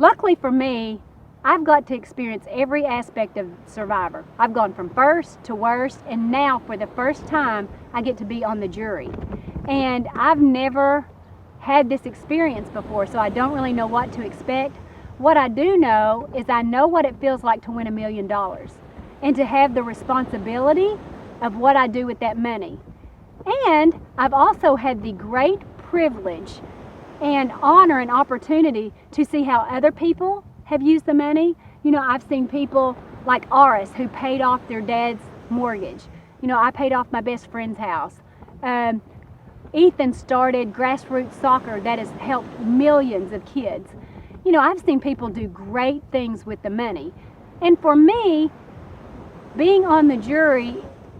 Luckily for me, I've got to experience every aspect of Survivor. I've gone from first to worst, and now for the first time, I get to be on the jury. And I've never had this experience before, so I don't really know what to expect. What I do know is I know what it feels like to win $1 million and to have the responsibility of what I do with that money. And I've also had the great privilege and honor and opportunity to see how other people have used the money. You know, I've seen people like Aris who paid off their dad's mortgage. You know, I paid off my best friend's house. Ethan started grassroots soccer that has helped millions of kids. You know, I've seen people do great things with the money. And for me, being on the jury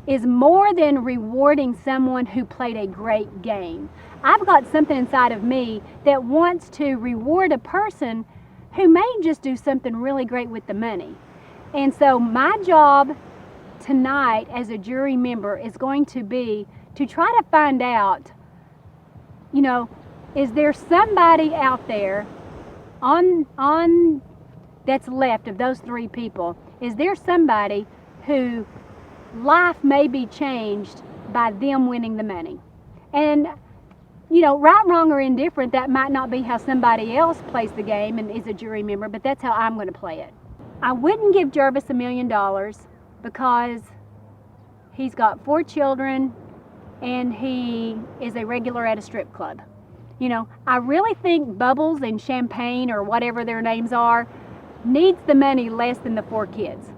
is more than rewarding someone who played a great game. I've got something inside of me that wants to reward a person who may just do something really great with the money. And so my job tonight as a jury member is going to be to try to find out, you know, is there somebody out there on that's left of those three people? Is there somebody who life may be changed by them winning the money? And you know, right, wrong, or indifferent, that might not be how somebody else plays the game and is a jury member, but that's how I'm going to play it. I wouldn't give Jervis $1 million because he's got 4 children and he is a regular at a strip club. You know, I really think Bubbles and Champagne, or whatever their names are, needs the money less than the 4 kids.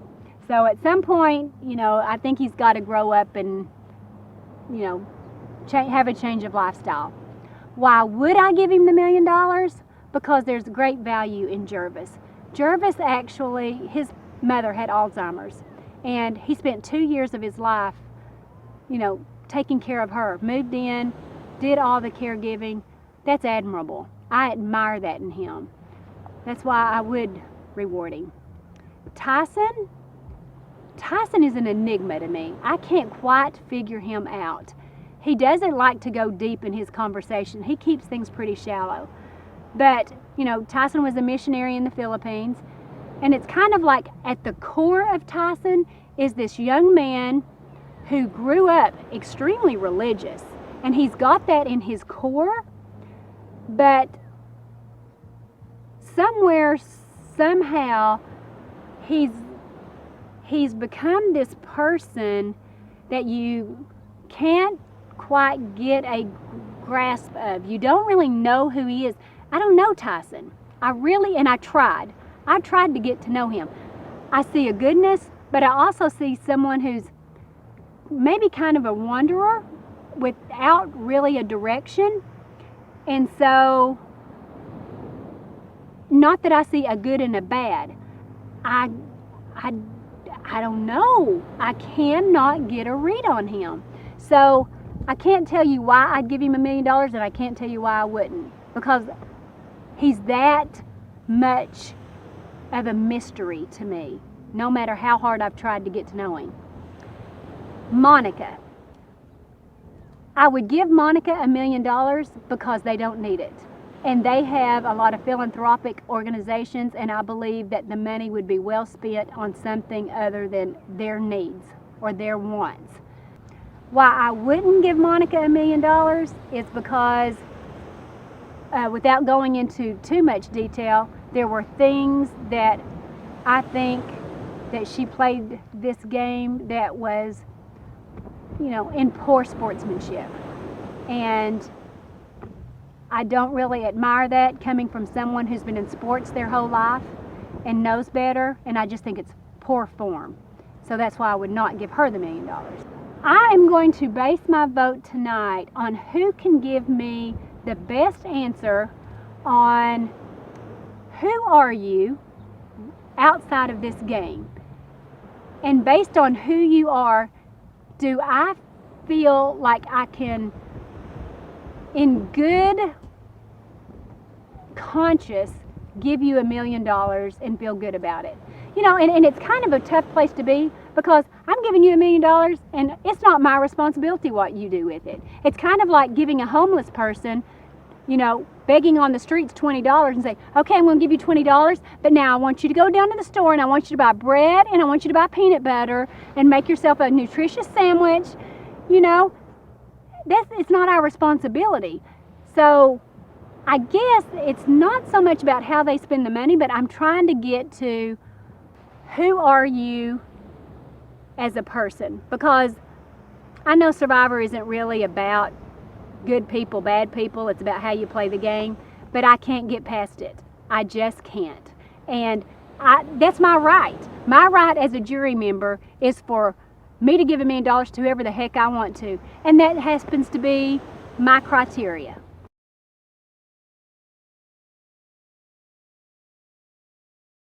So at some point, you know, I think he's got to grow up and, you know, have a change of lifestyle. Why would I give him the $1 million? Because there's great value in Jervis. Jervis actually, his mother had Alzheimer's, and he spent 2 years of his life, you know, taking care of her. Moved in, did all the caregiving. That's admirable. I admire that in him. That's why I would reward him. Tyson is an enigma to me. I can't quite figure him out. He doesn't like to go deep in his conversation. He keeps things pretty shallow. But, you know, Tyson was a missionary in the Philippines, and it's kind of like at the core of Tyson is this young man who grew up extremely religious, and he's got that in his core, but somewhere, somehow, he's become this person that you can't quite get a grasp of. You don't really know who he is. I don't know Tyson. I tried. I tried to get to know him. I see a goodness, but I also see someone who's maybe kind of a wanderer without really a direction. And so, not that I see a good and a bad. I don't know. I cannot get a read on him. So I can't tell you why I'd give him $1 million, and I can't tell you why I wouldn't, because he's that much of a mystery to me, no matter how hard I've tried to get to know him. Monica. I would give Monica $1 million because they don't need it. And they have a lot of philanthropic organizations, and I believe that the money would be well spent on something other than their needs or their wants. Why I wouldn't give Monica $1 million is because, without going into too much detail, there were things that I think that she played this game that was, you know, in poor sportsmanship. And I don't really admire that coming from someone who's been in sports their whole life and knows better, and I just think it's poor form. So that's why I would not give her the $1 million. I am going to base my vote tonight on who can give me the best answer on who are you outside of this game. And based on who you are, do I feel like I can, in good conscience, give you $1 million and feel good about it? You know, and it's kind of a tough place to be, because I'm giving you $1 million and it's not my responsibility what you do with it. It's kind of like giving a homeless person begging on the streets $20 and say, okay, I'm going to give you $20, but now I want you to go down to the store and I want you to buy bread and I want you to buy peanut butter and make yourself a nutritious sandwich. It's not our responsibility. So I guess it's not so much about how they spend the money, but I'm trying to get to who are you as a person, because I know Survivor isn't really about good people, bad people. It's about how you play the game, but I can't get past it. I just can't. And that's my right. My right as a jury member is for me to give $1 million to whoever the heck I want to. And that happens to be my criteria.